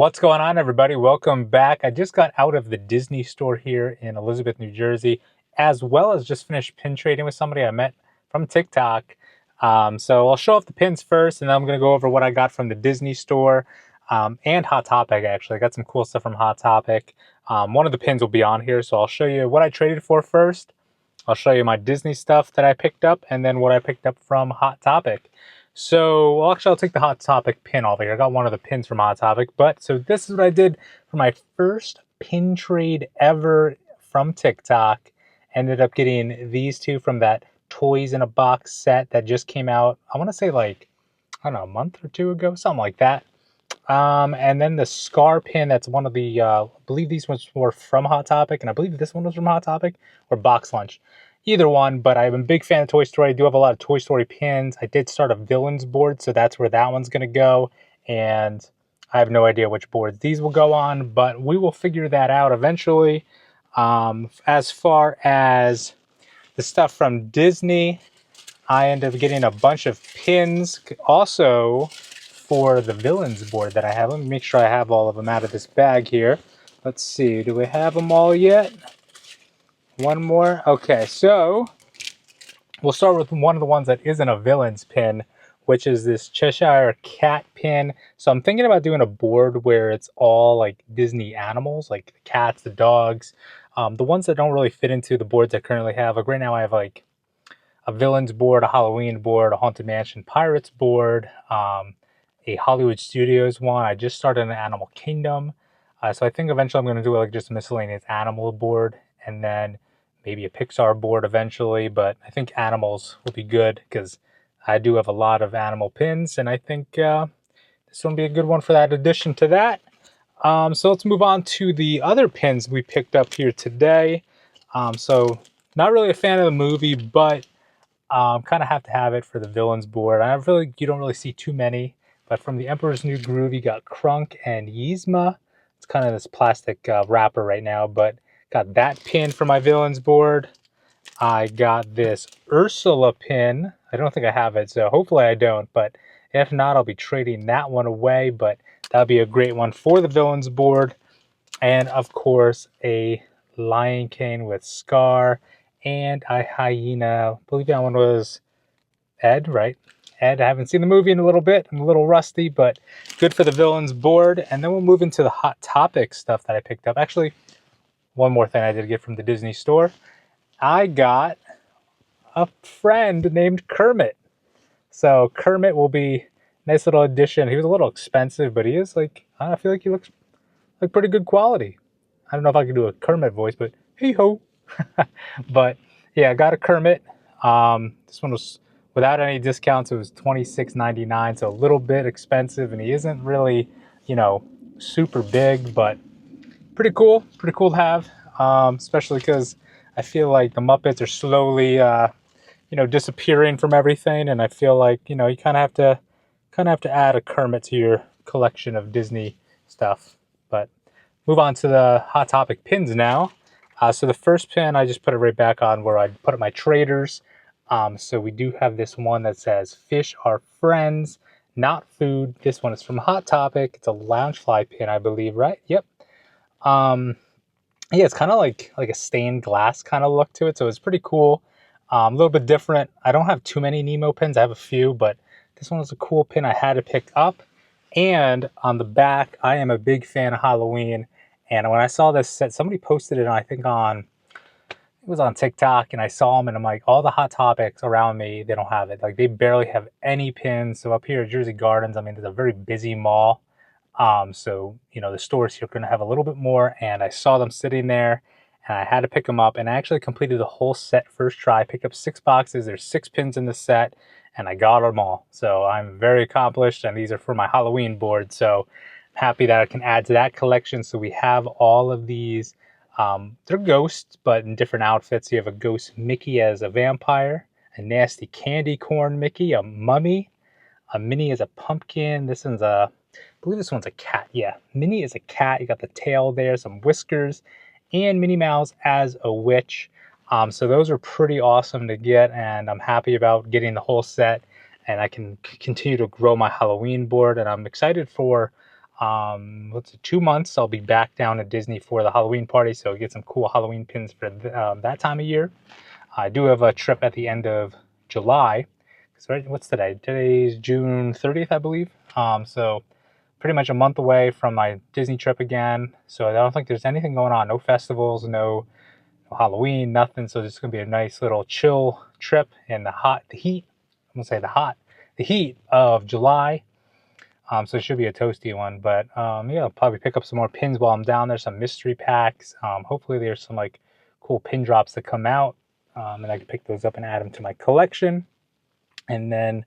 What's going on, everybody? Welcome back. I just got out of the Disney store here in Elizabeth, New Jersey, as well as just finished pin trading with somebody I met from TikTok. So I'll show off the pins first, and then I'm going to go over what I got from the Disney store and Hot Topic, actually. I got some cool stuff from Hot Topic. One of the pins will be on here, so I'll show you what I traded for first. I'll show you my Disney stuff that I picked up, and then what I picked up from Hot Topic. So, well, actually, I'll take the Hot Topic pin off here. I got one of the pins from Hot Topic, but so this is what I did for my first pin trade ever from TikTok. Ended up getting these two from that Toys in a Box set that just came out, I want to say like, I don't know, a month or two ago, something like that. And then the Scar pin, that's one of the, I believe these ones were from Hot Topic, and I believe this one was from Hot Topic, or Box Lunch. Either one, but I'm a big fan of Toy Story. I do have a lot of Toy Story pins. I did start a Villains board, so that's where that one's going to go. And I have no idea which boards these will go on, but we will figure that out eventually. As far as the stuff from Disney, I ended up getting a bunch of pins also for the Villains board that I have. Let me make sure I have all of them out of this bag here. Let's see, do we have them all yet? One more. Okay, so we'll start with one of the ones that isn't a Villains pin, which is this Cheshire Cat pin. So I'm thinking about doing a board where it's all like Disney animals, like the cats, the dogs, the ones that don't really fit into the boards I currently have. Like right now I have like a Villains board, a Halloween board, a Haunted Mansion Pirates board, a Hollywood Studios one. I just started an Animal Kingdom. So I think eventually I'm going to do like just a miscellaneous animal board, and then maybe a Pixar board eventually, but I think animals will be good because I do have a lot of animal pins, and I think this one will be a good one for that addition to that. So let's move on to the other pins we picked up here today. So not really a fan of the movie, but kind of have to have it for the Villains board. You don't really see too many, but from the Emperor's New Groove, you got Krunk and Yzma. It's kind of this plastic wrapper right now, but got that pin for my Villains board. I got this Ursula pin. I don't think I have it, so hopefully I don't, but if not, I'll be trading that one away, but that'll be a great one for the Villains board. And of course, a Lion King with Scar and a hyena. I believe that one was Ed, right? Ed, I haven't seen the movie in a little bit. I'm a little rusty, but good for the Villains board. And then we'll move into the Hot Topic stuff that I picked up. Actually, one more thing I did get from the Disney store. I got a friend named Kermit. So Kermit will be a nice little addition. He was a little expensive, but he is like, I feel like he looks like pretty good quality. I don't know if I can do a Kermit voice, but hey ho. But yeah, I got a Kermit. This one was without any discounts. It was $26.99, so a little bit expensive, and he isn't really, super big, but pretty cool. Pretty cool to have, especially because I feel like the Muppets are slowly, disappearing from everything, and I feel like you kind of have to add a Kermit to your collection of Disney stuff. But move on to the Hot Topic pins now. So the first pin, I just put it right back on where I put up my traders. So we do have this one that says "Fish are friends, not food." This one is from Hot Topic. It's a Loungefly pin, I believe, right? Yep. Yeah, it's kind of like a stained glass kind of look to it, so it's pretty cool. A little bit different. I don't have too many Nemo pins. I have a few, but this one was a cool pin I had to pick up. And on the back, I am a big fan of Halloween. And when I saw this set, somebody posted it, I think it was on TikTok, and I saw them, and I'm like, all the Hot Topics around me, they don't have it. Like, they barely have any pins. So up here at Jersey Gardens, I mean, there's a very busy mall. So, the stores here are going to have a little bit more, and I saw them sitting there, and I had to pick them up, and I actually completed the whole set first try. I picked up 6 boxes. There's 6 pins in the set, and I got them all. So I'm very accomplished, and these are for my Halloween board. So I'm happy that I can add to that collection. So we have all of these. They're ghosts, but in different outfits. You have a ghost Mickey as a vampire, a nasty candy corn Mickey, a mummy, a Minnie as a pumpkin. I believe this one's a cat. Yeah, Minnie is a cat. You got the tail there, some whiskers, and Minnie Mouse as a witch. So those are pretty awesome to get, and I'm happy about getting the whole set, and I can continue to grow my Halloween board, and I'm excited for What's it, 2 months, I'll be back down at Disney for the Halloween party, so get some cool Halloween pins for that time of year. I do have a trip at the end of July. Right, what's today? Today's June 30th, I believe. So pretty much a month away from my Disney trip again. So I don't think there's anything going on. No festivals, no Halloween, nothing. So it's gonna be a nice little chill trip in the heat. I'm gonna say the heat of July. So it should be a toasty one. But yeah, I'll probably pick up some more pins while I'm down there. Some mystery packs. Hopefully there's some like cool pin drops that come out, and I can pick those up and add them to my collection. And then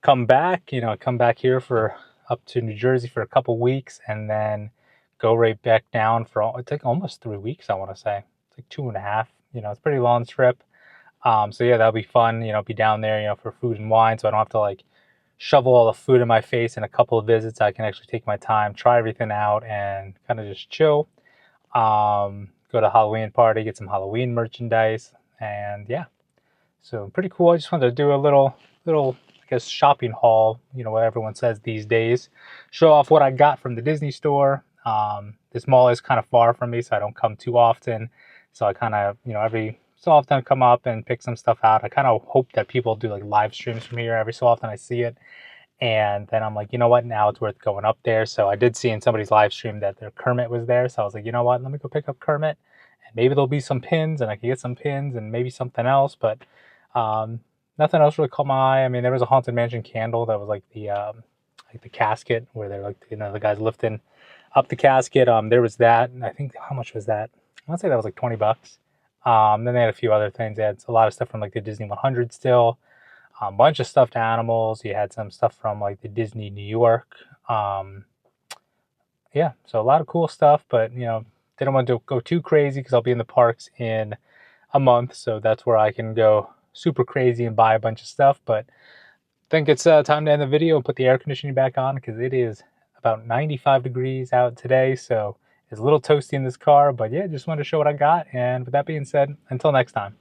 come back here for up to New Jersey for a couple weeks, and then go right back down for it's like almost 3 weeks. I want to say it's like 2.5. It's a pretty long trip. So yeah, that'll be fun. Be down there, for food and wine, so I don't have to like shovel all the food in my face in a couple of visits. I can actually take my time, try everything out, and kind of just chill. Go to Halloween party, get some Halloween merchandise, and yeah, so pretty cool. I just wanted to do a little, I guess, shopping haul, what everyone says these days. Show off what I got from the Disney store. This mall is kind of far from me, so I don't come too often. So I kind of, every so often come up and pick some stuff out. I kind of hope that people do like live streams from here. Every so often I see it. And then I'm like, you know what? Now it's worth going up there. So I did see in somebody's live stream that their Kermit was there. So I was like, you know what? Let me go pick up Kermit. And maybe there'll be some pins and I can get some pins and maybe something else. But nothing else really caught my eye. I mean, there was a Haunted Mansion candle that was like the casket where they're like, the guys lifting up the casket. There was that. And I think, how much was that? I want to say that was like $20. Then they had a few other things. They had a lot of stuff from like the Disney 100 still. A bunch of stuffed animals. You had some stuff from like the Disney New York. Yeah, so a lot of cool stuff, but didn't want to go too crazy because I'll be in the parks in a month, so that's where I can go super crazy and buy a bunch of stuff. But I think it's time to end the video and put the air conditioning back on because it is about 95 degrees out today, so it's a little toasty in this car. But yeah, just wanted to show what I got, and with that being said, until next time.